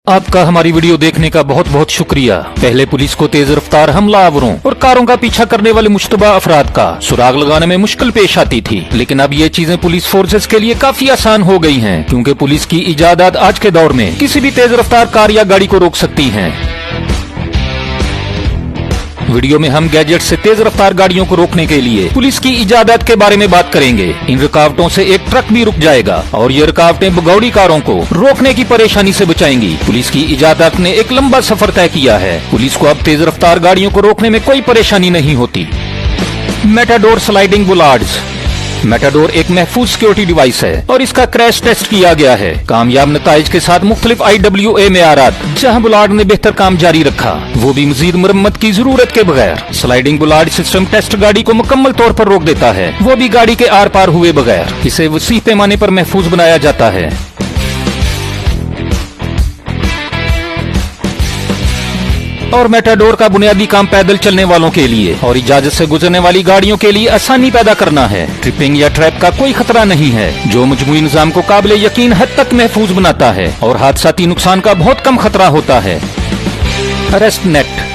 आपका हमारी वीडियो देखने का बहुत बहुत शुक्रिया। पहले पुलिस को तेज रफ्तार हमलावरों और कारों का पीछा करने वाले मुश्तबा अफराद का सुराग लगाने में मुश्किल पेश आती थी, लेकिन अब ये चीजें पुलिस फोर्सेस के लिए काफी आसान हो गई हैं, क्योंकि पुलिस की इजादात आज के दौर में किसी भी तेज रफ्तार कार या गाड़ी को रोक सकती हैं। वीडियो में हम गैजेट से तेज रफ्तार गाड़ियों को रोकने के लिए पुलिस की इजाजत के बारे में बात करेंगे। इन रुकावटों से एक ट्रक भी रुक जाएगा और ये रुकावटें भगौड़ी कारों को रोकने की परेशानी से बचाएंगी। पुलिस की इजाजत ने एक लंबा सफर तय किया है। पुलिस को अब तेज रफ्तार गाड़ियों को रोकने में कोई परेशानी नहीं होती। Matador sliding बुलार्ड्स। मेटाडोर एक महफूज सिक्योरिटी डिवाइस है और इसका क्रैश टेस्ट किया गया है कामयाब नताइज के साथ मुख्तलिफ IWA मेयारात। जहां बुलार्ड ने बेहतर काम जारी रखा, वो भी मजीद मुरम्मत की जरूरत के बगैर। स्लाइडिंग बुलार्ड सिस्टम टेस्ट गाड़ी को मुकम्मल तौर पर रोक देता है, वो भी गाड़ी के आर पार हुए बगैर। इसे वसीह पैमाने पर महफूज बनाया जाता है। और मेटाडोर का बुनियादी काम पैदल चलने वालों के लिए और इजाजत से गुजरने वाली गाड़ियों के लिए आसानी पैदा करना है। ट्रिपिंग या ट्रैप का कोई खतरा नहीं है, जो मजमूई निजाम को काबिल यकीन हद तक महफूज बनाता है और हादसाती नुकसान का बहुत कम खतरा होता है। Arrest net.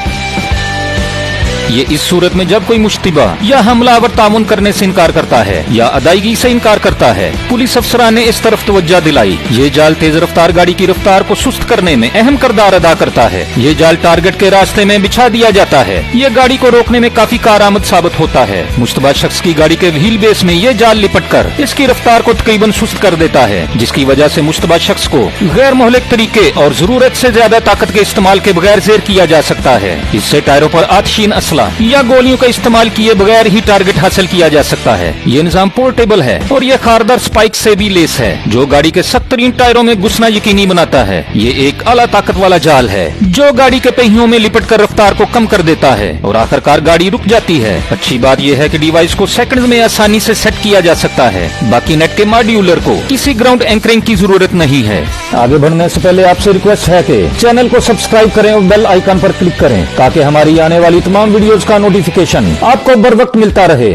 ये इस सूरत में जब कोई मुश्तिबा या हमलावर तामुन करने से इनकार करता है या अदायगी से इनकार करता है, पुलिस अफसरान ने इस तरफ तवज्जो दिलाई। ये जाल तेज रफ्तार गाड़ी की रफ्तार को सुस्त करने में अहम किरदार अदा करता है। ये जाल टारगेट के रास्ते में बिछा दिया जाता है। ये गाड़ी को रोकने में काफी कारआमद साबित होता है। मुश्तबा शख्स की गाड़ी के व्हील बेस में ये जाल लिपट कर इसकी रफ्तार को तकरीबन सुस्त कर देता है, जिसकी वजह से मुश्तबा शख्स को गैर मोहलिक तरीके और जरूरत से ज्यादा ताकत के इस्तेमाल के बगैर जेर किया जा सकता है। इससे टायरों पर आतिशीन असला या गोलियों का इस्तेमाल किए बगैर ही टारगेट हासिल किया जा सकता है। ये निजाम पोर्टेबल है और ये खारदार स्पाइक से भी लेस है, जो गाड़ी के 70 टायरों में घुसना यकीनी बनाता है। ये एक आला ताकत वाला जाल है जो गाड़ी के पहियों में लिपट कर रफ्तार को कम कर देता है और आखिरकार गाड़ी रुक जाती है। अच्छी बात यह है कि डिवाइस को सेकंड्स में आसानी से सेट किया जा सकता है। बाकी नेट के मॉड्यूलर को किसी ग्राउंड एंकरिंग की जरूरत नहीं है। आगे बढ़ने से पहले आपसे रिक्वेस्ट है कि चैनल को सब्सक्राइब करें और बेल आइकन पर क्लिक करें, ताकि हमारी आने वाली तमाम वीडियोस का नोटिफिकेशन आपको बर वक्त मिलता रहे।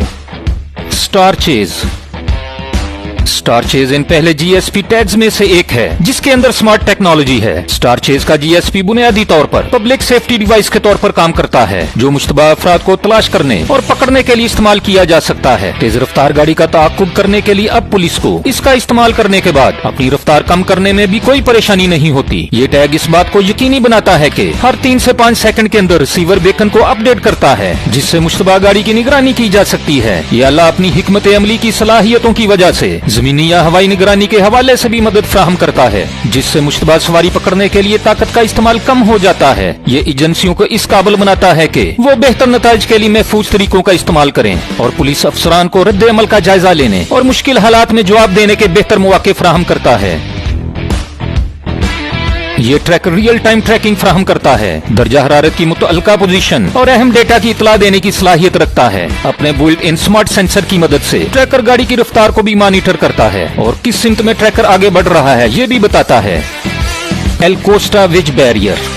Star chase. स्टार चेज इन पहले GSP टैग्स में से एक है जिसके अंदर स्मार्ट टेक्नोलॉजी है। स्टार चेज का GSP बुनियादी तौर पर पब्लिक सेफ्टी डिवाइस के तौर पर काम करता है, जो मुश्तबा अफराद को तलाश करने और पकड़ने के लिए इस्तेमाल किया जा सकता है। तेज रफ्तार गाड़ी का ताक़ुब करने के लिए अब पुलिस को इसका इस्तेमाल करने के बाद अपनी रफ्तार कम करने में भी कोई परेशानी नहीं होती। ये टैग इस बात को यकीनी बनाता है कि हर 3 से 5 सेकंड के अंदर रिसीवर बेकन को अपडेट करता है, जिससे मुश्तबा गाड़ी की निगरानी की जा सकती है। ये अल्लाह अपनी हिकमत अमली की सलाहियतों की वजह से जमीनी या हवाई निगरानी के हवाले से भी मदद फराहम करता है, जिससे मुश्तबा सवारी पकड़ने के लिए ताकत का इस्तेमाल कम हो जाता है। ये एजेंसियों को इस काबिल बनाता है कि वो बेहतर नताइज के लिए महफूज तरीकों का इस्तेमाल करें और पुलिस अफसरान को रद्द अमल का जायजा लेने और मुश्किल हालात में जवाब देने के बेहतर मौके फराहम करता है। ये ट्रैकर रियल टाइम ट्रैकिंग फराहम करता है, दर्जा हरारत की मुतअल्लिका पोजीशन और अहम डेटा की इतला देने की सलाहियत रखता है। अपने बुल्ट इन स्मार्ट सेंसर की मदद से ट्रैकर गाड़ी की रफ्तार को भी मॉनिटर करता है और किस सिमत में ट्रैकर आगे बढ़ रहा है ये भी बताता है। एल्कोस्टा वेज बैरियर।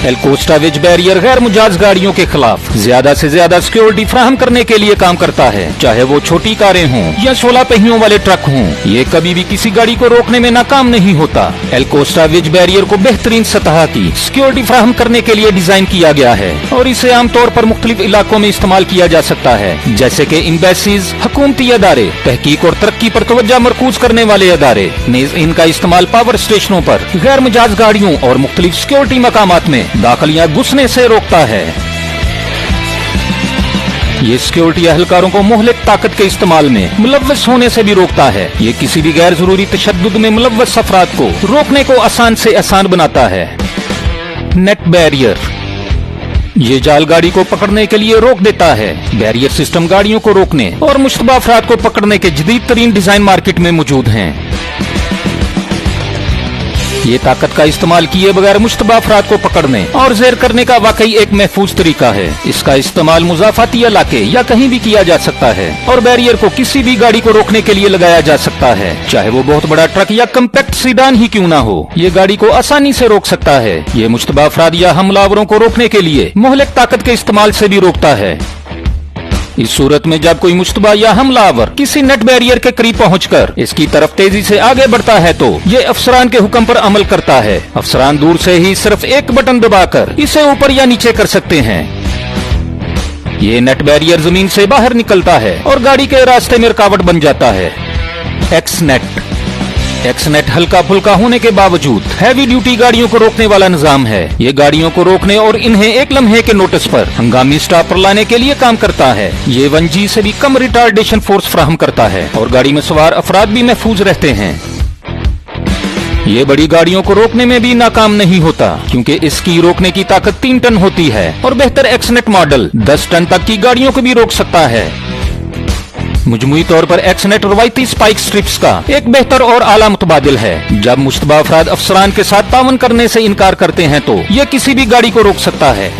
एल्कोस्टा वेज बैरियर गैर मुजाज गाड़ियों के खिलाफ ज्यादा से ज्यादा सिक्योरिटी फराहम करने के लिए काम करता है, चाहे वो छोटी कारें हों या 16 पहियों वाले ट्रक हों। ये कभी भी किसी गाड़ी को रोकने में नाकाम नहीं होता। एल्कोस्टा वेज बैरियर को बेहतरीन सतह की सिक्योरिटी फराहम करने के लिए डिजाइन किया गया है और इसे आमतौर पर मुख्तलिफ इलाकों में इस्तेमाल किया जा सकता है, जैसे की एम्बेसीज, हुकूमती अदारे, तहकीक और तरक्की पर तवज्जो मरकूज करने वाले अदारे। इनका इस्तेमाल पावर स्टेशनों पर गैर मुजाज गाड़ियों और मुख्तलिफ सिक्योरिटी मकामात में दाखिलियां घुसने से रोकता है। ये सिक्योरिटी अहलकारों को मोहलिक ताकत के इस्तेमाल में मुलव्वस होने से भी रोकता है। ये किसी भी गैर जरूरी तशद्दुद में मुलव्वस अफराद को रोकने को आसान से आसान बनाता है। Net barrier. ये जाल गाड़ी को पकड़ने के लिए रोक देता है। बैरियर सिस्टम गाड़ियों को रोकने और मुश्तबा अफराद को पकड़ने के जदीद तरीन डिजाइन मार्केट में मौजूद हैं। ये ताकत का इस्तेमाल किए बगैर मुश्तबा अफराद को पकड़ने और जेर करने का वाकई एक महफूज तरीका है। इसका इस्तेमाल मुजाफाती इलाके या कहीं भी किया जा सकता है और बैरियर को किसी भी गाड़ी को रोकने के लिए लगाया जा सकता है, चाहे वो बहुत बड़ा ट्रक या कम्पैक्ट सीडान ही क्यों ना हो। ये गाड़ी को आसानी से रोक सकता है। ये मुश्तबा अफराद या हमलावरों को रोकने के लिए मोहलिक ताकत के इस्तेमाल से भी रोकता है। इस सूरत में जब कोई मुश्तबा या हमलावर किसी नेट बैरियर के करीब पहुंचकर इसकी तरफ तेजी से आगे बढ़ता है तो ये अफसरान के हुक्म पर अमल करता है। अफसरान दूर से ही सिर्फ एक बटन दबाकर इसे ऊपर या नीचे कर सकते हैं। ये नेट बैरियर जमीन से बाहर निकलता है और गाड़ी के रास्ते में रुकावट बन जाता है। एक्सनेट हल्का फुल्का होने के बावजूद हैवी ड्यूटी गाड़ियों को रोकने वाला निजाम है। ये गाड़ियों को रोकने और इन्हें एक लम्हे के नोटिस पर हंगामी स्टॉप पर लाने के लिए काम करता है। ये 1G से भी कम रिटार्डेशन फोर्स फराहम करता है और गाड़ी में सवार अफराद भी महफूज रहते हैं। ये बड़ी गाड़ियों को रोकने में भी नाकाम नहीं होता क्योंकि इसकी रोकने की ताकत 3 टन होती है और बेहतर एक्सनेट मॉडल 10 टन तक की गाड़ियों को भी रोक सकता है। मजमूई तौर पर एक्सनेट रवायती स्पाइक स्ट्रिप्स का एक बेहतर और आला मुतबादिल है। जब मुश्तबा अफराद अफसरान के साथ तावन करने से इनकार करते हैं तो ये किसी भी गाड़ी को रोक सकता है।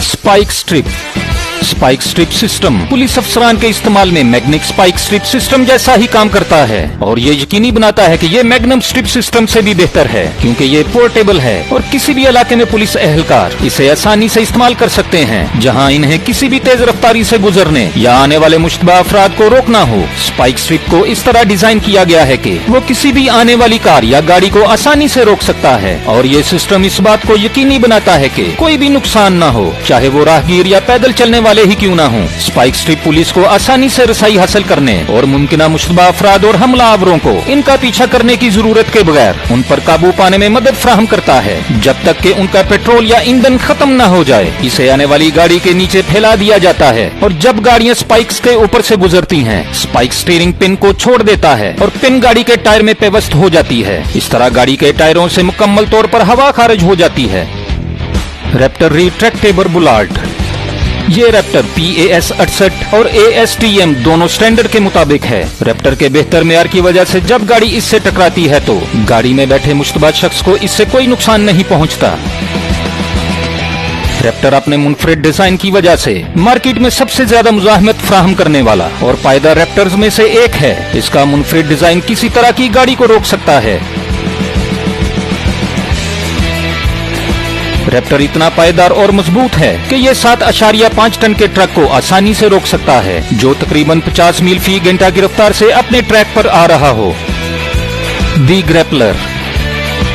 स्पाइक स्ट्रिप सिस्टम पुलिस अफसरान के इस्तेमाल में मैग्निक स्पाइक स्ट्रिप सिस्टम जैसा ही काम करता है और ये यकीनी बनाता है कि ये मैग्नम स्ट्रिप सिस्टम से भी बेहतर है क्योंकि ये पोर्टेबल है और किसी भी इलाके में पुलिस एहलकार इसे आसानी से इस्तेमाल कर सकते हैं जहां इन्हें किसी भी तेज रफ्तारी से गुजरने या आने वाले मुश्तबा अफराद को रोकना हो। स्पाइक स्ट्रिप को इस तरह डिजाइन किया गया है कि वो किसी भी आने वाली कार या गाड़ी को आसानी से रोक सकता है और ये सिस्टम इस बात को यकीनी बनाता है कि कोई भी नुकसान न हो, चाहे वो राहगीर या पैदल चलने वाले ही क्यों ना हो। स्पाइक स्ट्रिप पुलिस को आसानी से रसाई हासिल करने और मुमकिन मुश्तबा अफराद और हमलावरों को इनका पीछा करने की जरूरत के बगैर उन पर काबू पाने में मदद फराहम करता है जब तक कि उनका पेट्रोल या ईंधन खत्म न हो जाए। इसे आने वाली गाड़ी के नीचे फैला दिया जाता है और जब गाड़ियां स्पाइक्स के ऊपर से गुजरती हैं, स्पाइक स्टीयरिंग पिन को छोड़ देता है और पिन गाड़ी के टायर में पेवस्त हो जाती है। इस तरह गाड़ी के टायरों से मुकम्मल तौर पर हवा खारिज हो जाती है। Raptor retractable Bullard. ये रैप्टर PAS 68 और ASTM दोनों स्टैंडर्ड के मुताबिक है। रैप्टर के बेहतर मेयार की वजह से जब गाड़ी इससे टकराती है तो गाड़ी में बैठे मुश्तबा शख्स को इससे कोई नुकसान नहीं पहुंचता। रैप्टर अपने मुनफरिद डिजाइन की वजह से मार्केट में सबसे ज्यादा मुजाहमत फराहम करने वाला और पायदार रैप्टर्स में से एक है। इसका मुनफरिद डिजाइन किसी तरह की गाड़ी को रोक सकता है। रैप्टर इतना पायदार और मजबूत है कि ये 7.5 टन के ट्रक को आसानी से रोक सकता है जो तकरीबन 50 मील फी घंटा की रफ्तार से अपने ट्रैक पर आ रहा हो। दी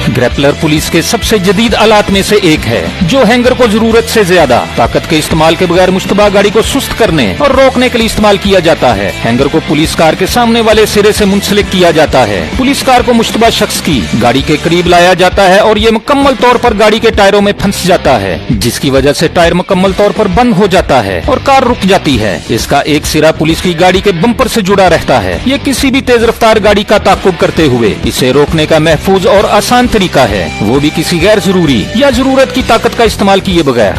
ग्रैपलर पुलिस के सबसे जदीद आलात में से एक है जो हैंगर को जरूरत से ज्यादा ताकत के इस्तेमाल के बगैर मुश्तबा गाड़ी को सुस्त करने और रोकने के लिए इस्तेमाल किया जाता है। हैंगर को पुलिस कार के सामने वाले सिरे से मुंसलिक किया जाता है। पुलिस कार को मुश्तबा शख्स की गाड़ी के करीब लाया जाता है और ये मुकम्मल तौर पर गाड़ी के टायरों में फंस जाता है जिसकी वजह से टायर मुकम्मल तौर पर बंद हो जाता है और कार रुक जाती है। इसका एक सिरा पुलिस की गाड़ी के बम्पर से जुड़ा रहता है। ये किसी भी तेज रफ्तार गाड़ी का ताक़ुब करते हुए इसे रोकने का महफूज और आसान तरीका है, वो भी किसी गैर जरूरी या जरूरत की ताकत का इस्तेमाल किए बगैर।